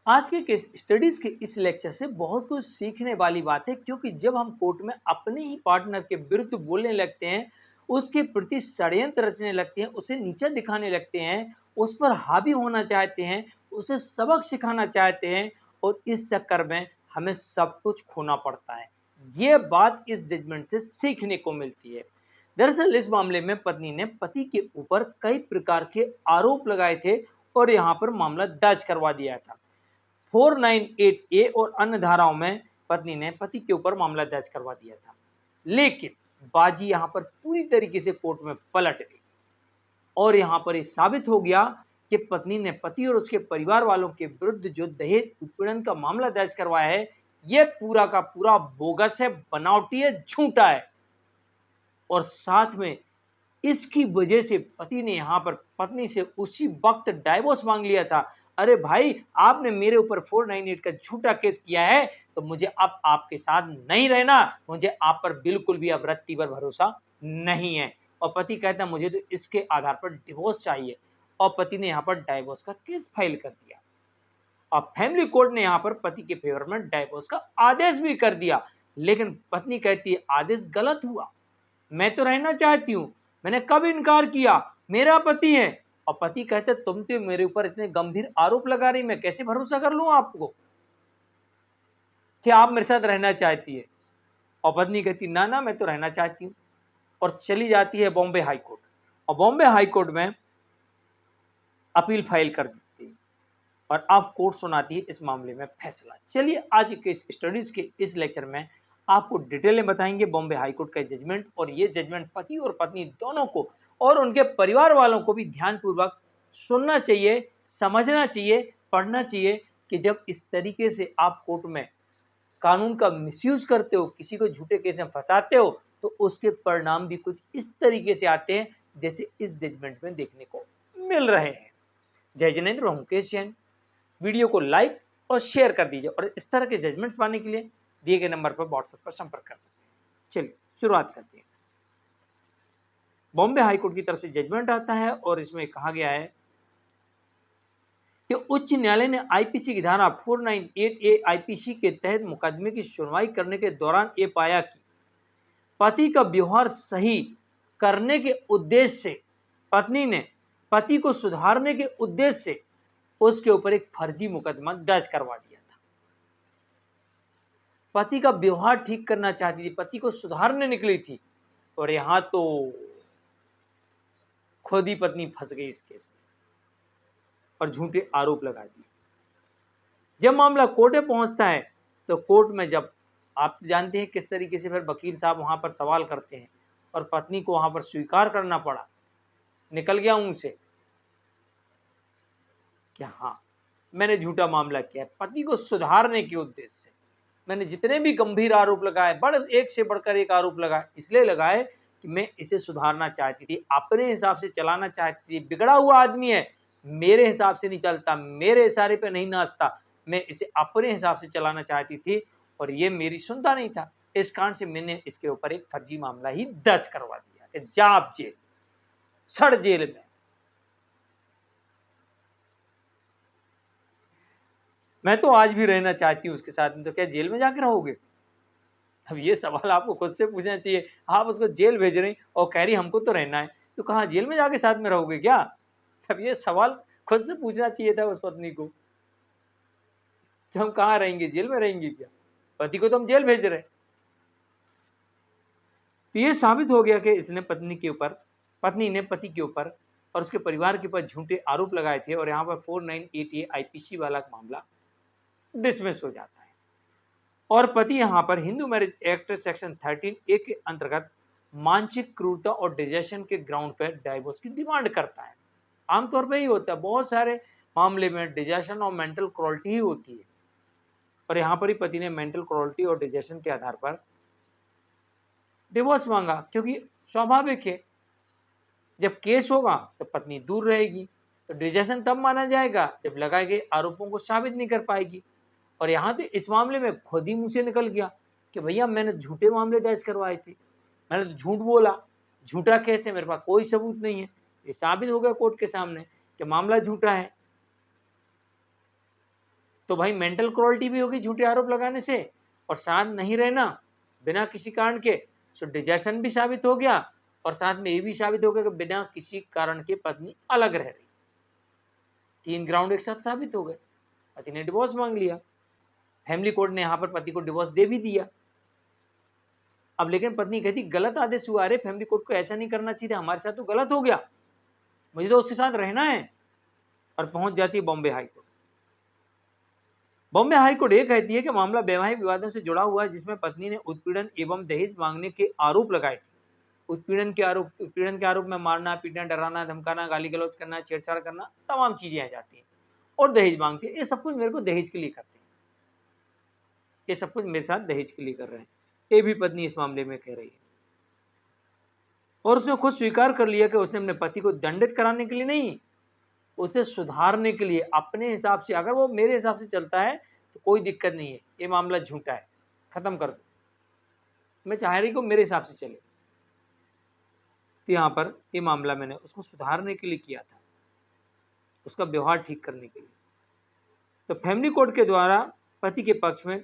आज के स्टडीज के इस लेक्चर से बहुत कुछ सीखने वाली बात है, क्योंकि जब हम कोर्ट में अपने ही पार्टनर के विरुद्ध बोलने लगते हैं, उसके प्रति षड्यंत्र रचने लगते हैं, उसे नीचा दिखाने लगते हैं, उस पर हावी होना चाहते हैं, उसे सबक सिखाना चाहते हैं, और इस चक्कर में हमें सब कुछ खोना पड़ता है। ये बात इस जजमेंट से सीखने को मिलती है। दरअसल इस मामले में पत्नी ने पति के ऊपर कई प्रकार के आरोप लगाए थे और यहाँ पर मामला दर्ज करवा दिया था। 498A और अन्य धाराओं में पत्नी ने पति के ऊपर मामला दर्ज करवा दिया था, लेकिन बाजी यहां पर पूरी तरीके से कोर्ट में पलट गई और यहां पर यह साबित हो गया कि पत्नी ने पति और उसके परिवार वालों के विरुद्ध जो दहेज उत्पीड़न का मामला दर्ज करवाया है, यह पूरा का पूरा बोगस है, बनावटी है, झूठा है। और साथ में इसकी वजह से पति ने यहां पर पत्नी से उसी वक्त डाइवोर्स मांग लिया था। अरे भाई, आपने मेरे ऊपर 498 का झूठा केस किया है, तो मुझे अब आपके साथ नहीं रहना, मुझे आप पर बिल्कुल भी अब रत्ती भर भरोसा नहीं है। और पति कहता है मुझे तो इसके आधार पर डिवोर्स चाहिए, और पति ने यहाँ पर डाइवोर्स का केस फाइल कर दिया। अब फैमिली कोर्ट ने यहाँ पर पति के फेवर में डाइवोर्स का आदेश भी कर दिया, लेकिन पत्नी कहती है आदेश गलत हुआ, मैं तो रहना चाहती हूँ, मैंने कब इनकार किया, मेरा पति है। और पति कहते तुम तो मेरे ऊपर इतने गंभीर आरोप लगा रही, मैं कैसे भरोसा कर लूं आपको कि आप मेरे साथ रहना चाहती है। और पत्नी कहती ना ना, मैं तो रहना चाहती हूँ, और चली जाती है बॉम्बे हाई कोर्ट। और बॉम्बे हाई कोर्ट में अपील फाइल कर देती है और अब कोर्ट सुनाती है इस मामले में फैसला। चलिए आज के स्टडीज के इस लेक्चर में आपको डिटेल में बताएंगे बॉम्बे हाई कोर्ट का जजमेंट, और ये जजमेंट पति और पत्नी दोनों को और उनके परिवार वालों को भी ध्यानपूर्वक सुनना चाहिए, समझना चाहिए, पढ़ना चाहिए कि जब इस तरीके से आप कोर्ट में कानून का मिसयूज करते हो, किसी को झूठे केस में फंसाते हो, तो उसके परिणाम भी कुछ इस तरीके से आते हैं जैसे इस जजमेंट में देखने को मिल रहे हैं। जय जिनेंद्र, मुकेश जैन। वीडियो को लाइक और शेयर कर दीजिए, और इस तरह के जजमेंट्स पाने के लिए दिए गए नंबर पर व्हाट्सएप पर संपर्क कर सकते हैं। चलिए शुरुआत करते हैं। बॉम्बे हाईकोर्ट की तरफ से जजमेंट आता है और इसमें कहा गया है कि उच्च न्यायालय ने आईपीसी की धारा 498A आईपीसी के तहत मुकदमे की सुनवाई करने के दौरान ये पाया कि पति का व्यवहार सही करने के उद्देश्य से पत्नी ने पति को सुधारने के उद्देश्य से उसके ऊपर एक फर्जी मुकदमा दर्ज करवा दिया था। पति का व्यवहार ठीक करना चाहती थी, पति को सुधारने निकली थी, और यहां तो खुद ही पत्नी फंस गई इस केस में और झूठे आरोप लगा दिए। जब मामला कोर्ट में पहुंचता है तो कोर्ट में जब आप जानते हैं किस तरीके से फिर वकील साहब वहां पर सवाल करते हैं, और पत्नी को वहां पर स्वीकार करना पड़ा, निकल गया मुंह से कि हाँ मैंने झूठा मामला किया है, पति को सुधारने के उद्देश्य से मैंने जितने भी गंभीर आरोप लगाए, एक से बढ़कर एक आरोप लगाए, इसलिए लगाए कि मैं इसे सुधारना चाहती थी, अपने हिसाब से चलाना चाहती थी। बिगड़ा हुआ आदमी है, मेरे हिसाब से नहीं चलता, मेरे इशारे पे नहीं नाचता, मैं इसे अपने हिसाब से चलाना चाहती थी, और ये मेरी सुनता नहीं था। इस कारण से मैंने इसके ऊपर एक फर्जी मामला ही दर्ज करवा दिया कि जा आप जेल, सड़ जेल में। मैं तो आज भी रहना चाहती हूँ उसके साथ में, तो क्या जेल में जाकर रहोगे? अब ये सवाल आपको खुद से पूछना चाहिए। आप उसको जेल भेज रही और कह रही हमको तो रहना है, तो कहाँ जेल में जाके साथ में रहोगे क्या? अब ये सवाल खुद से पूछना चाहिए था उस पत्नी को कि हम कहाँ रहेंगे, जेल में रहेंगे क्या? पति को तो हम जेल भेज रहे। तो ये साबित हो गया कि इसने पत्नी ने पति के ऊपर और उसके परिवार के ऊपर झूठे आरोप लगाए थे, और यहाँ पर 498A आईपीसी वाला मामला डिसमिस हो जाता है। और पति यहाँ पर Hindu marriage act section 13A के अंतर्गत मानसिक क्रूरता और डिजेशन के ग्राउंड पर डाइवोर्स की डिमांड करता है। आमतौर पर ही होता है, बहुत सारे मामले में डिजेशन और मेंटल क्रूरल्टी ही होती है, और यहाँ पर ही पति ने मेंटल क्रूरल्टी और डिजेशन के आधार पर डिवोर्स मांगा, क्योंकि स्वाभाविक है जब केस होगा तो पत्नी दूर रहेगी, तो डिजेशन तब माना जाएगा जब लगाए गए आरोपों को साबित नहीं कर पाएगी। और यहाँ तो इस मामले में खुद ही मुंह से निकल गया कि भैया मैंने झूठे मामले दर्ज करवाए थे, मैंने तो झूठ बोला, झूठा केस है, मेरे पास कोई सबूत नहीं है। ये साबित हो गया कोर्ट के सामने कि मामला झूठा है। तो भाई मेंटल क्रूरल्टी भी होगी झूठे आरोप लगाने से, और साथ नहीं रहना बिना किसी कारण के, सो डिजर्शन भी साबित हो गया, और साथ में ये भी साबित हो गया कि बिना किसी कारण के पत्नी अलग रह रही। 3 ग्राउंड एक साथ साबित हो गए। पति ने डिवोर्स मांग लिया, फैमिली कोर्ट ने यहाँ पर पति को डिवोर्स दे भी दिया। अब लेकिन पत्नी कहती गलत आदेश हुआ, अरे फैमिली कोर्ट को ऐसा नहीं करना चाहिए, हमारे साथ तो गलत हो गया, मुझे तो उसके साथ रहना है, और पहुंच जाती है Bombay high court. Bombay high court ये कहती है कि मामला वैवाहिक विवादों से जुड़ा हुआ है, जिसमें पत्नी ने उत्पीड़न एवं दहेज मांगने के आरोप लगाए थे। उत्पीड़न के आरोप में मारना, पीटना, डराना, धमकाना, गाली गलौज करना, छेड़छाड़ करना, तमाम चीजें आ जाती हैं, और दहेज मांगती है। ये सब कुछ मेरे को दहेज के लिए करते हैं, ये सब कुछ मेरे साथ दहेज के लिए कर रहे हैं, ये भी पत्नी इस मामले में कह रही है। और उसने खुद स्वीकार कर लिया कि उसने अपने पति को दंडित कराने के लिए नहीं, उसे सुधारने के लिए, अपने हिसाब से, अगर वो मेरे हिसाब से चलता है तो कोई दिक्कत नहीं है, ये मामला झूठा है, खत्म कर दो, मैं चाह रही को मेरे हिसाब से चले। तो यहाँ पर ये मामला मैंने उसको सुधारने के लिए किया था, उसका व्यवहार ठीक करने के लिए। तो फैमिली कोर्ट के द्वारा पति के पक्ष में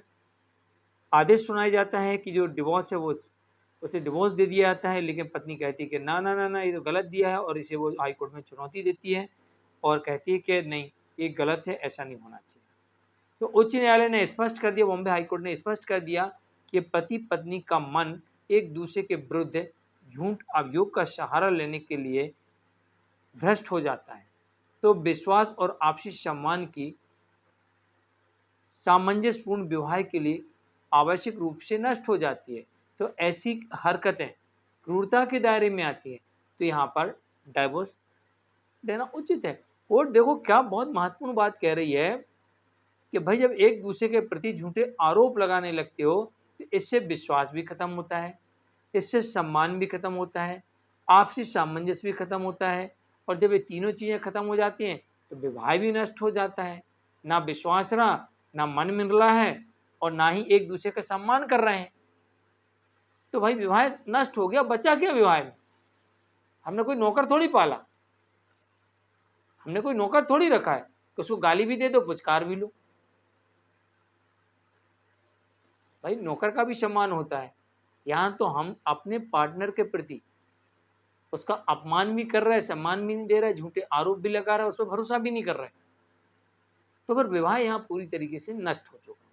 आदेश सुनाया जाता है कि जो डिवोर्स है वो उसे डिवोर्स दे दिया जाता है, लेकिन पत्नी कहती है कि ना ना ना ना, ये तो गलत दिया है, और इसे वो हाई कोर्ट में चुनौती देती है और कहती है कि नहीं, ये गलत है, ऐसा नहीं होना चाहिए। तो उच्च न्यायालय ने स्पष्ट कर दिया, बॉम्बे हाई कोर्ट ने स्पष्ट कर दिया कि पति पत्नी का मन एक दूसरे के विरुद्ध झूठ अभियोग का सहारा लेने के लिए भ्रष्ट हो जाता है, तो विश्वास और आपसी सम्मान की सामंजस्यपूर्ण विवाह के लिए आवश्यक रूप से नष्ट हो जाती है। तो ऐसी हरकतें क्रूरता के दायरे में आती है, तो यहाँ पर डाइवोर्स देना उचित है। और देखो क्या बहुत महत्वपूर्ण बात कह रही है कि भाई जब एक दूसरे के प्रति झूठे आरोप लगाने लगते हो तो इससे विश्वास भी खत्म होता है, इससे सम्मान भी खत्म होता है, आपसी सामंजस्य भी खत्म होता है, और जब ये तीनों चीज़ें खत्म हो जाती हैं तो विवाह भी नष्ट हो जाता है। ना विश्वास रहा, ना मन मिल रहा है, और ना ही एक दूसरे का सम्मान कर रहे हैं, तो भाई विवाह नष्ट हो गया, बचा क्या विवाह में? हमने कोई नौकर थोड़ी पाला, हमने कोई नौकर थोड़ी रखा है कि उसको गाली भी दे दो, पुचकार भी लो। भाई नौकर का भी सम्मान होता है। यहाँ तो हम अपने पार्टनर के प्रति उसका अपमान भी कर रहा है, सम्मान भी नहीं दे रहा है, झूठे आरोप भी लगा रहा है, उस पर भरोसा भी नहीं कर रहा है, तो फिर विवाह यहाँ पूरी तरीके से नष्ट हो चुका।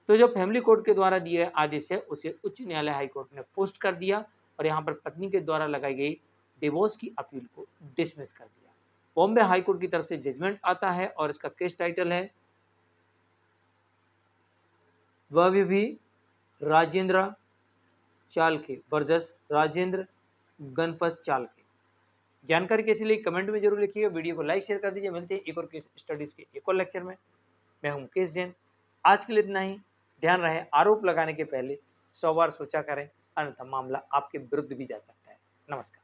तो जो फैमिली कोर्ट के द्वारा दिए आदेश है उसे उच्च न्यायालय हाई कोर्ट ने पोस्ट कर दिया, और यहाँ पर पत्नी के द्वारा लगाई गई डिवोर्स की अपील को डिसमिस कर दिया। बॉम्बे हाई कोर्ट की तरफ से जजमेंट आता है, और इसका केस टाइटल है वह भी राजेंद्र चालके वर्सेस राजेंद्र गणपत चालके। जानकारी कैसी लगी कमेंट में जरूर लिखिएगा, वीडियो को लाइक शेयर कर दीजिए। मिलते हैं एक और केस स्टडीज के एक और लेक्चर में। मैं हूं मुकेश जैन, आज के लिए इतना ही। ध्यान रहे आरोप लगाने के पहले 100 बार सोचा करें, अन्यथा मामला आपके विरुद्ध भी जा सकता है। नमस्कार।